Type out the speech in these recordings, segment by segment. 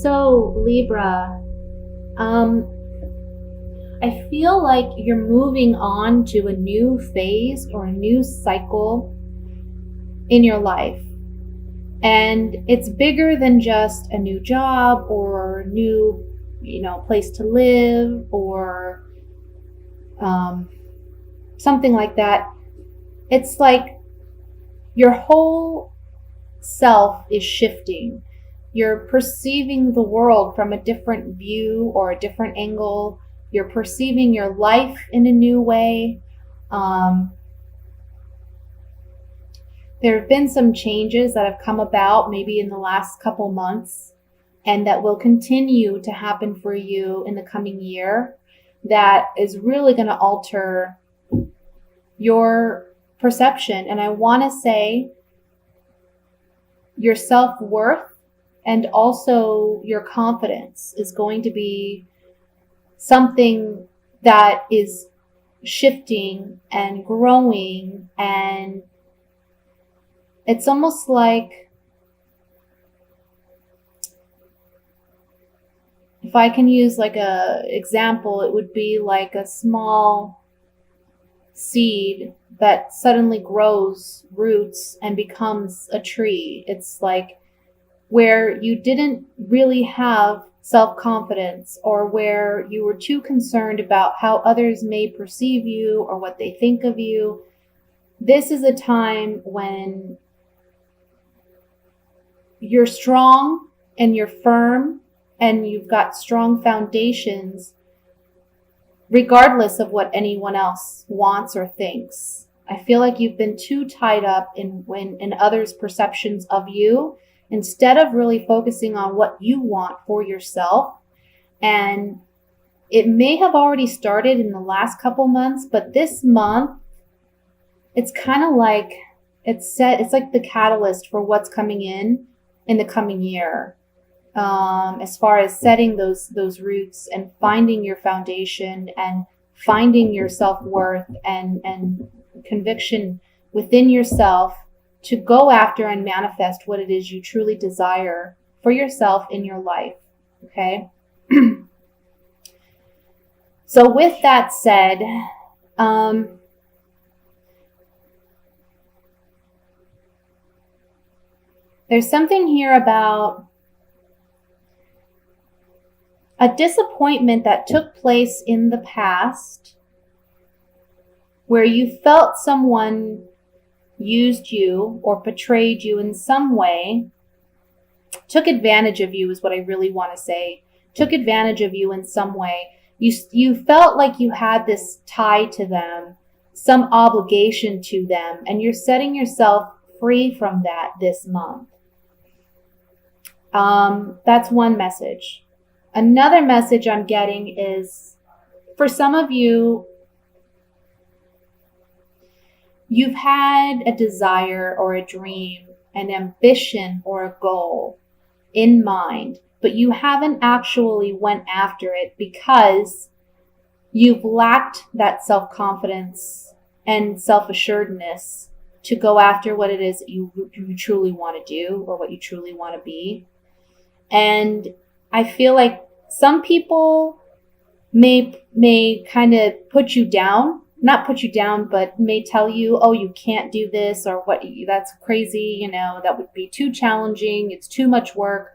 So, Libra, I feel like you're moving on to a new phase or a new cycle in your life. And it's bigger than just a new job or new, place to live or um, something like that. It's like your whole self is shifting. You're perceiving the world from a different view or a different angle. You're perceiving your life in a new way. Um, there have been some changes that have come about maybe in the last couple months and that will continue to happen for you in the coming year that is really going to alter your perception. And I want to say your self-worth and also your confidence is going to be something that is shifting and growing, and it's almost like, if I can use like a example, it would be like a small seed that suddenly grows roots and becomes a tree. It's like where you didn't really have self-confidence, or where you were too concerned about how others may perceive you or what they think of you. This is a time when you're strong and you're firm and you've got strong foundations regardless of what anyone else wants or thinks. I feel like you've been too tied up in others' perceptions of you instead of really focusing on what you want for yourself. And it may have already started in the last couple months, but this month, it's kind of like it's like the catalyst for what's coming in the coming year. As far as setting those roots and finding your foundation and finding your self-worth and conviction within yourself to go after and manifest what it is you truly desire for yourself in your life. Okay? So with that said, there's something here about a disappointment that took place in the past where you felt someone used you or betrayed you in some way, took advantage of you is what I really want to say, took advantage of you in some way. You felt like you had this tie to them, some obligation to them, and you're setting yourself free from that this month. That's one message. Another message I'm getting is, for some of you, you've had a desire or a dream, an ambition or a goal in mind, but you haven't actually went after it because you've lacked that self-confidence and self-assuredness to go after what it is that you truly want to do or what you truly want to be. And I feel like some people may kind of put you down, not put you down, but may tell you, oh, you can't do this, or what, that's crazy, that would be too challenging, it's too much work.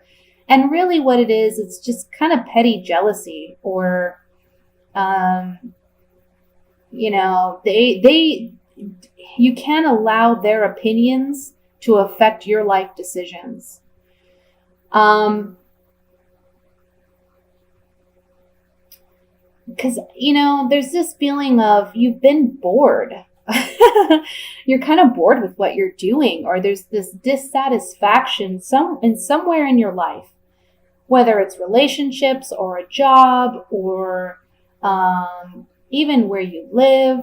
And really what it is, it's just kind of petty jealousy, or, you can't allow their opinions to affect your life decisions. Because, there's this feeling of you've been bored. You're kind of bored with what you're doing, or there's this dissatisfaction somewhere in your life, whether it's relationships or a job or even where you live.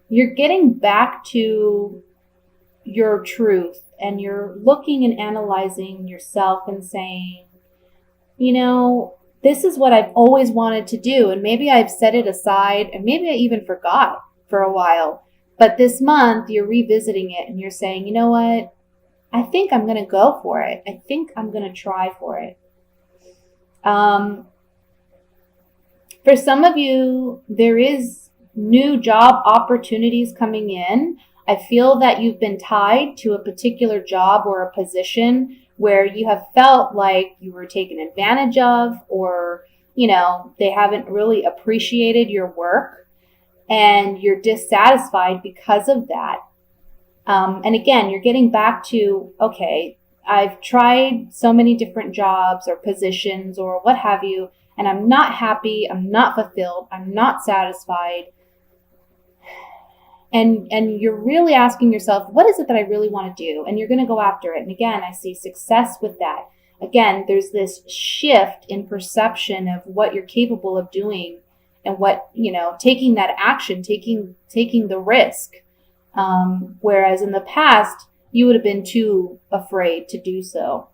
You're getting back to your truth, and you're looking and analyzing yourself and saying, this is what I've always wanted to do, and maybe I've set it aside, and maybe I even forgot for a while. But this month, you're revisiting it, and you're saying, you know what? I think I'm going to go for it. I think I'm going to try for it. For some of you, there is new job opportunities coming in. I feel that you've been tied to a particular job or a position where you have felt like you were taken advantage of, or, they haven't really appreciated your work and you're dissatisfied because of that. And again, you're getting back to, okay, I've tried so many different jobs or positions or what have you, and I'm not happy, I'm not fulfilled, I'm not satisfied. And you're really asking yourself, what is it that I really want to do? And you're going to go after it. And again, I see success with that. Again, there's this shift in perception of what you're capable of doing and what, taking that action, taking the risk. Whereas in the past, you would have been too afraid to do so.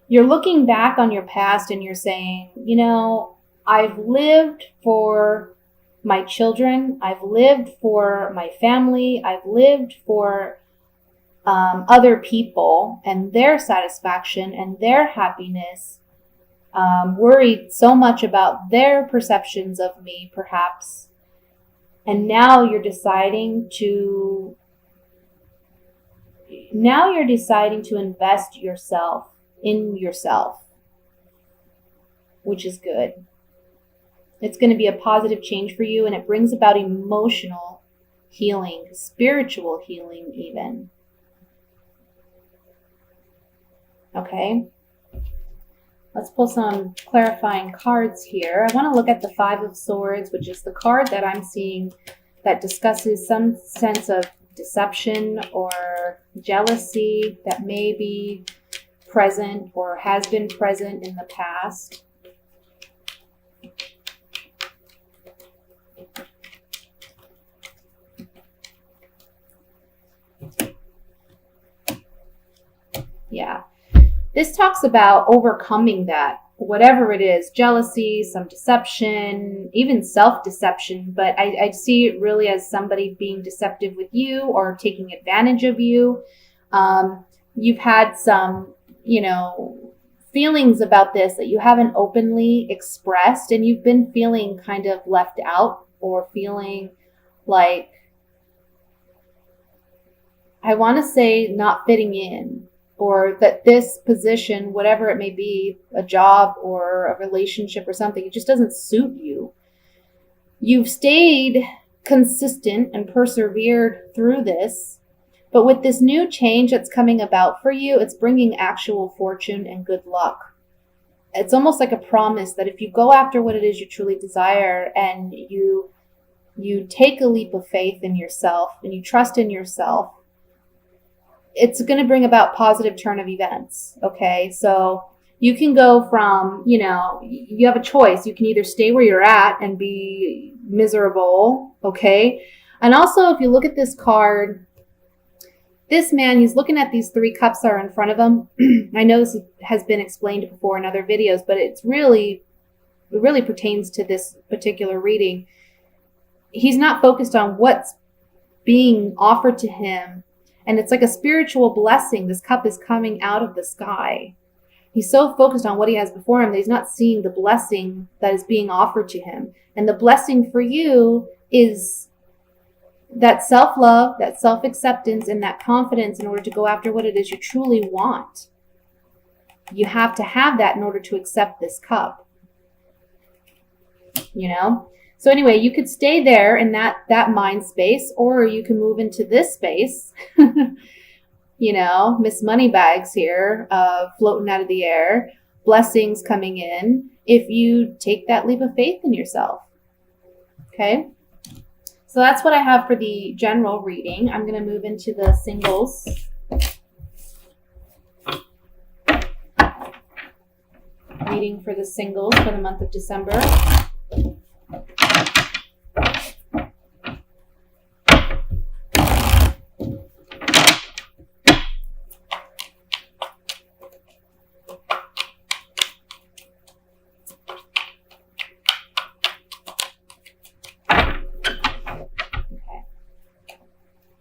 You're looking back on your past and you're saying, I've lived for my children, I've lived for my family, I've lived for other people and their satisfaction and their happiness, worried so much about their perceptions of me, perhaps. And now you're deciding to invest in yourself, which is good. It's going to be a positive change for you, and it brings about emotional healing, spiritual healing even. Okay. Let's pull some clarifying cards here. I want to look at the Five of Swords, which is the card that I'm seeing that discusses some sense of deception or jealousy that may be present or has been present in the past. Yeah. This talks about overcoming that, whatever it is, jealousy, some deception, even self-deception. But I see it really as somebody being deceptive with you or taking advantage of you. You've had some, feelings about this that you haven't openly expressed, and you've been feeling kind of left out or feeling like, I want to say, not fitting in. Or that this position, whatever it may be, a job or a relationship or something, it just doesn't suit you. You've stayed consistent and persevered through this, but with this new change that's coming about for you, it's bringing actual fortune and good luck. It's almost like a promise that if you go after what it is you truly desire and you take a leap of faith in yourself and you trust in yourself, it's going to bring about positive turn of events. Okay. So you can go from, you have a choice. You can either stay where you're at and be miserable. Okay. And also, if you look at this card, this man, he's looking at these 3 cups that are in front of him. I know this has been explained before in other videos, but it really pertains to this particular reading. He's not focused on what's being offered to him. And it's like a spiritual blessing. This cup is coming out of the sky. He's so focused on what he has before him that he's not seeing the blessing that is being offered to him. And the blessing for you is that self-love, that self-acceptance, and that confidence in order to go after what it is you truly want. You have to have that in order to accept this cup. So anyway, you could stay there in that mind space, or you can move into this space. Miss Moneybags here, floating out of the air, blessings coming in if you take that leap of faith in yourself. Okay? So that's what I have for the general reading. I'm going to move into the singles. Reading for the singles for the month of December.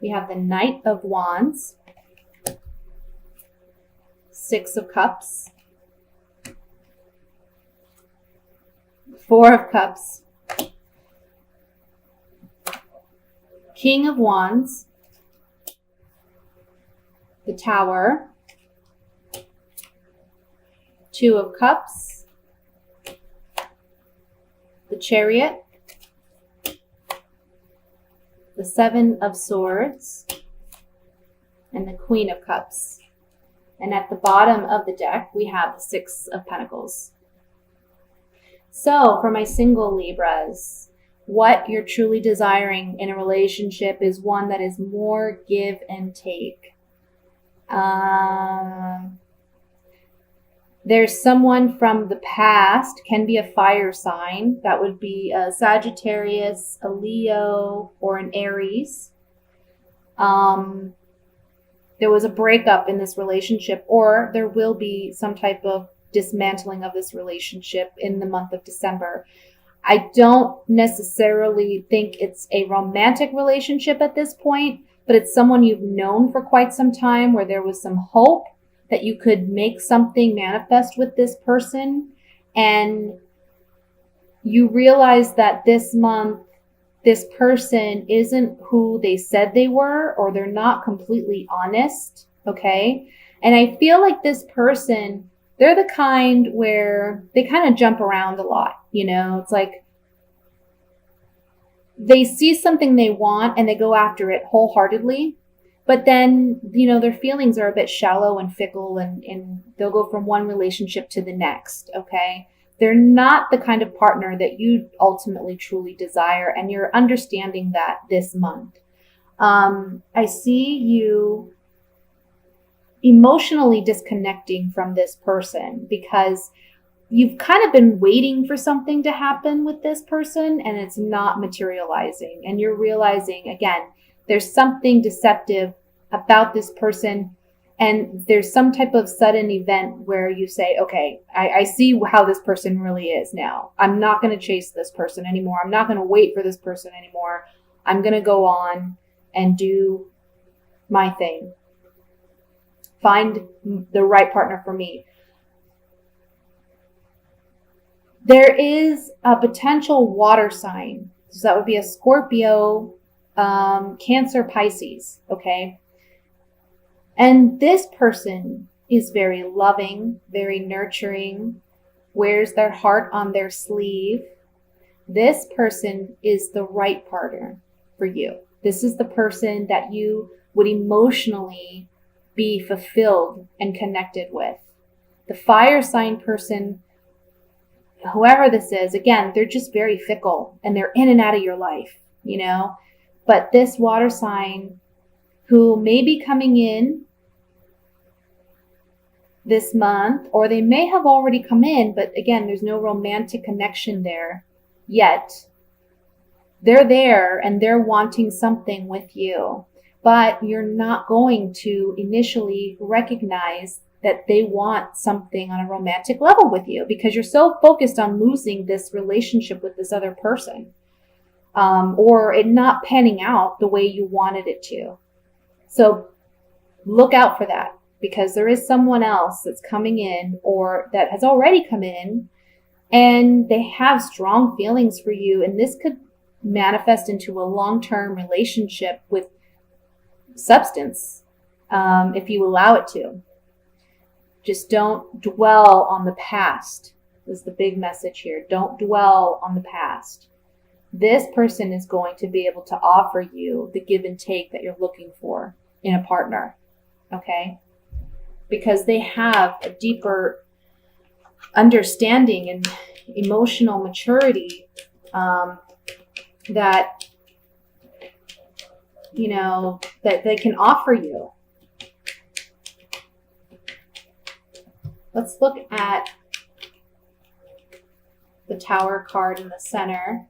We have the Knight of Wands, Six of Cups, Four of Cups, King of Wands, the Tower, Two of Cups, the Chariot, the Seven of Swords, and the Queen of Cups. And at the bottom of the deck, we have the Six of Pentacles. So for my single Libras, what you're truly desiring in a relationship is one that is more give and take. There's someone from the past, can be a fire sign. That would be a Sagittarius, a Leo, or an Aries. There was a breakup in this relationship, or there will be some type of dismantling of this relationship in the month of December. I don't necessarily think it's a romantic relationship at this point, but it's someone you've known for quite some time where there was some hope that you could make something manifest with this person. And you realize that this month, this person isn't who they said they were, or they're not completely honest. Okay. And I feel like this person, they're the kind where they kind of jump around a lot. You know, it's like they see something they want and they go after it wholeheartedly. But then, you know, their feelings are a bit shallow and fickle, and they'll go from one relationship to the next. Okay. They're not the kind of partner that you ultimately truly desire. And you're understanding that this month. I see you emotionally disconnecting from this person because you've kind of been waiting for something to happen with this person and it's not materializing. And you're realizing, again, there's something deceptive about this person. And there's some type of sudden event where you say, okay, I see how this person really is now. I'm not going to chase this person anymore. I'm not going to wait for this person anymore. I'm going to go on and do my thing. Find the right partner for me. There is a potential water sign. So that would be a Scorpio, Cancer, Pisces. Okay. And this person is very loving, very nurturing, wears their heart on their sleeve. This person is the right partner for you. This is the person that you would emotionally be fulfilled and connected with. The fire sign person, whoever this is, again, they're just very fickle and they're in and out of your life, you know. But this water sign who may be coming in this month, or they may have already come in, but again, there's no romantic connection there yet. They're there and they're wanting something with you, but you're not going to initially recognize that they want something on a romantic level with you because you're so focused on losing this relationship with this other person, or it not panning out the way you wanted it to. So look out for that, because there is someone else that's coming in or that has already come in and they have strong feelings for you. And this could manifest into a long-term relationship with substance, if you allow it to. Just don't dwell on the past is the big message here. Don't dwell on the past. This person is going to be able to offer you the give and take that you're looking for in a partner. Okay? Because they have a deeper understanding and emotional maturity that, you know, that they can offer you. Let's look at the Tower card in the center,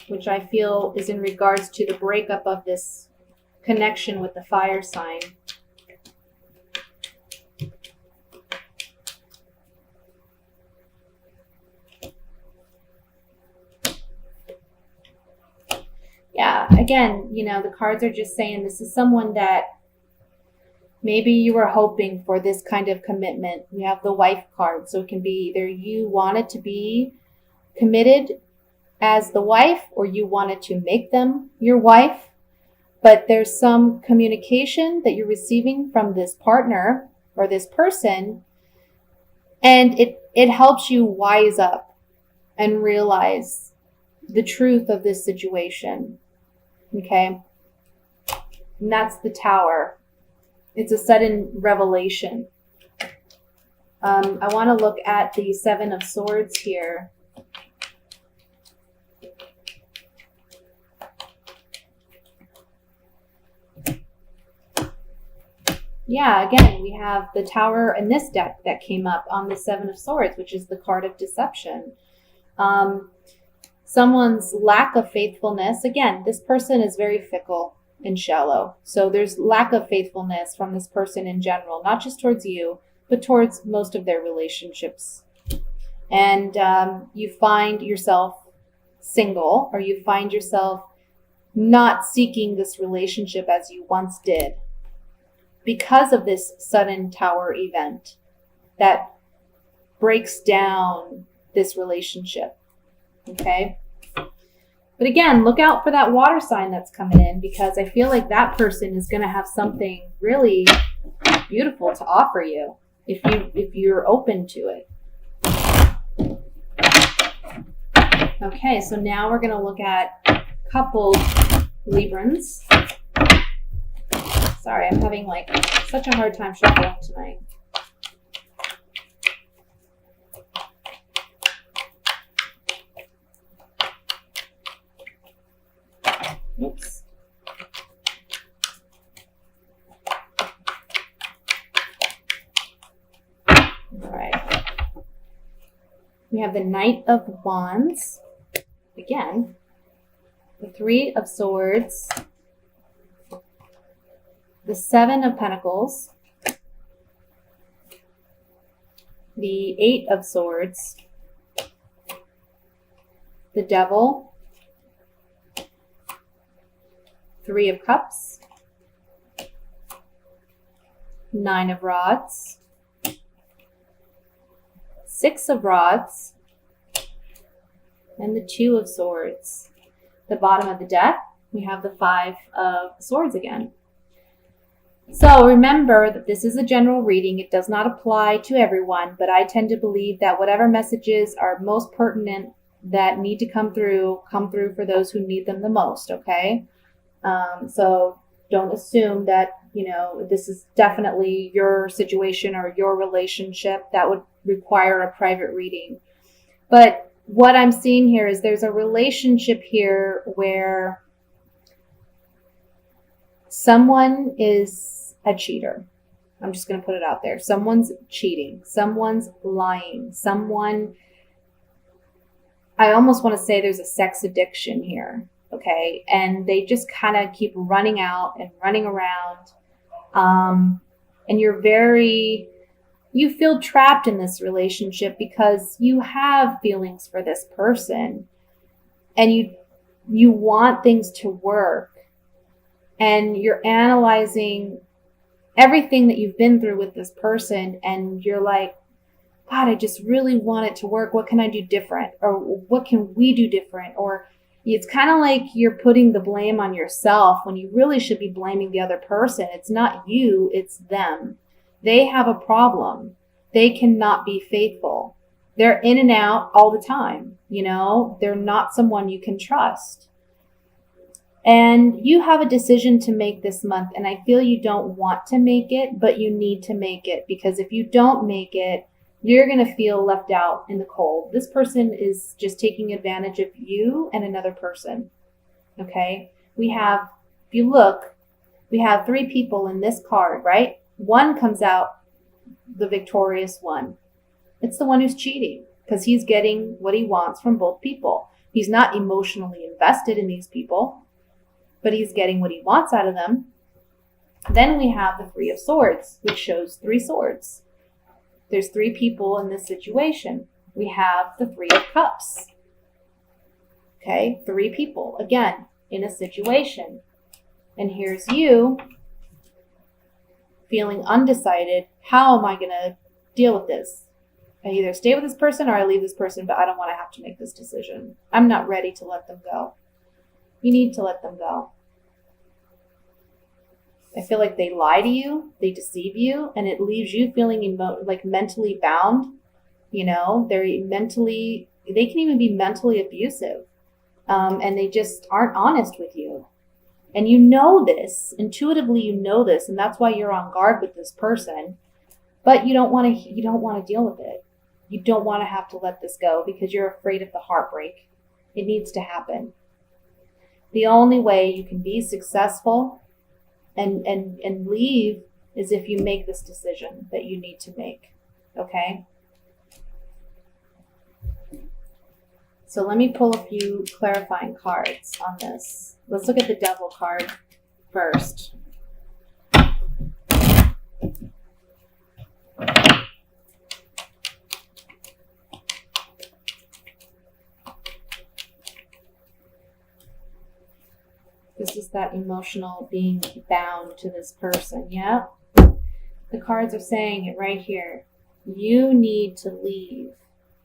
which I feel is in regards to the breakup of this connection with the fire sign. Yeah, again, you know, the cards are just saying this is someone that Maybe you were hoping for this kind of commitment. We have the wife card. So it can be either you wanted to be committed as the wife or you wanted to make them your wife. But there's some communication that you're receiving from this partner or this person, and it helps you wise up and realize the truth of this situation. Okay? And that's the Tower. It's a sudden revelation. I want to look at the Seven of Swords here. Yeah, again, we have the Tower in this deck that came up on the Seven of Swords, which is the card of deception. Someone's lack of faithfulness. Again, this person is very fickle and shallow. So there's lack of faithfulness from this person in general, not just towards you, but towards most of their relationships. And you find yourself single, or you find yourself not seeking this relationship as you once did, because of this sudden Tower event that breaks down this relationship. Okay? But again, look out for that water sign that's coming in, because I feel like that person is going to have something really beautiful to offer you if you're open to it. Okay, so now we're going to look at couple Librans. Sorry, I'm having like such a hard time shuffling tonight. Oops. All right. We have the Knight of Wands. Again, the Three of Swords, the Seven of Pentacles, the Eight of Swords, the Devil, Three of Cups, Nine of Rods, Six of Rods, and the Two of Swords. The bottom of the deck, we have the Five of Swords again. So remember that this is a general reading. It does not apply to everyone, but I tend to believe that whatever messages are most pertinent that need to come through for those who need them the most, okay? So don't assume that, this is definitely your situation or your relationship. That would require a private reading. But what I'm seeing here is there's a relationship here where someone is a cheater. I'm just going to put it out there. Someone's cheating. Someone's lying. I almost want to say there's a sex addiction here. Okay. And they just kind of keep running out and running around. And you feel trapped in this relationship because you have feelings for this person and you want things to work, and you're analyzing everything that you've been through with this person, and you're like, God, I just really want it to work. What can I do different? Or what can we do different? Or it's kind of like you're putting the blame on yourself when you really should be blaming the other person. It's not you, it's them. They have a problem. They cannot be faithful. They're in and out all the time. They're not someone you can trust. And you have a decision to make this month, and I feel you don't want to make it, but you need to make it, because if you don't make it, you're going to feel left out in the cold. This person is just taking advantage of you and another person. Okay? If you look, we have three people in this card, right? One comes out the victorious one. It's the one who's cheating, because he's getting what he wants from both people. He's not emotionally invested in these people, but he's getting what he wants out of them. Then we have the Three of Swords, which shows three swords. There's three people in this situation. We have the Three of Cups. Okay, three people, again, in a situation. And here's you feeling undecided. How am I going to deal with this? I either stay with this person or I leave this person, but I don't want to have to make this decision. I'm not ready to let them go. You need to let them go. I feel like they lie to you, they deceive you, and it leaves you feeling like mentally bound. You know, they can even be mentally abusive, and they just aren't honest with you. And you know this, intuitively you know this, and that's why you're on guard with this person, but you don't want to deal with it. You don't want to have to let this go because you're afraid of the heartbreak. It needs to happen. The only way you can be successful and leave is if you make this decision that you need to make. Okay? So let me pull a few clarifying cards on this. Let's look at the Devil card first. This is that emotional being bound to this person, yeah? The cards are saying it right here. You need to leave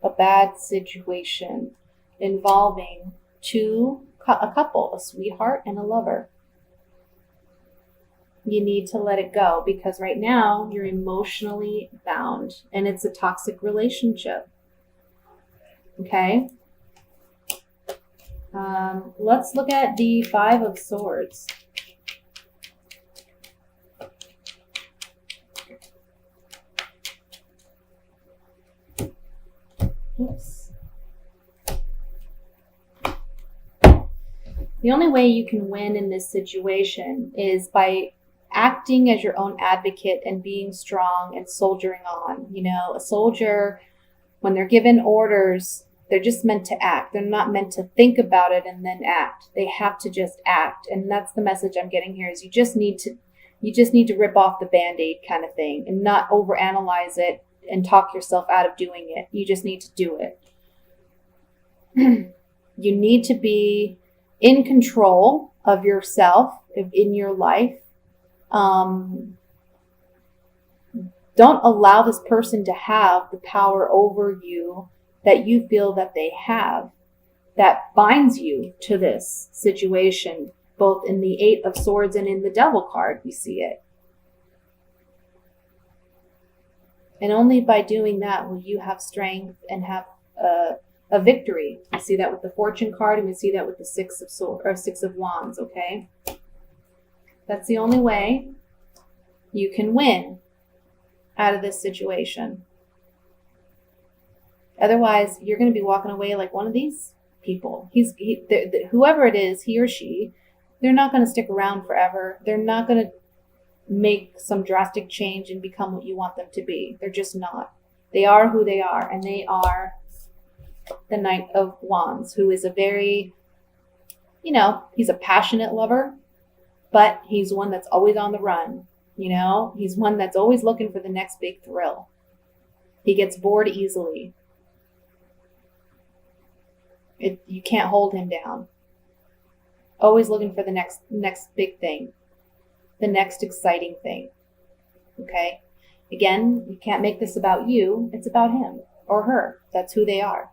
a bad situation involving a couple, a sweetheart and a lover. You need to let it go because right now you're emotionally bound and it's a toxic relationship. Okay? Let's look at the Five of Swords. Oops. The only way you can win in this situation is by acting as your own advocate and being strong and soldiering on. You know, a soldier, when they're given orders, they're just meant to act. They're not meant to think about it and then act. They have to just act. And that's the message I'm getting here is you just need to rip off the Band-Aid kind of thing and not overanalyze it and talk yourself out of doing it. You just need to do it. You need to be in control of yourself in your life. Don't allow this person to have the power over you that you feel that they have, that binds you to this situation, both in the Eight of Swords and in the Devil card, we see it. And only by doing that will you have strength and have a victory. We see that with the Fortune card, and we see that with the Six of Wands, okay? That's the only way you can win out of this situation. Otherwise, you're going to be walking away like one of these people. Whoever it is, he or she, they're not going to stick around forever. They're not going to make some drastic change and become what you want them to be. They're just not. They are who they are, and they are the Knight of Wands, who is a very, he's a passionate lover, but he's one that's always on the run. He's one that's always looking for the next big thrill. He gets bored easily. You can't hold him down. Always looking for the next big thing, the next exciting thing. Okay? Again, you can't make this about you. It's about him or her. That's who they are.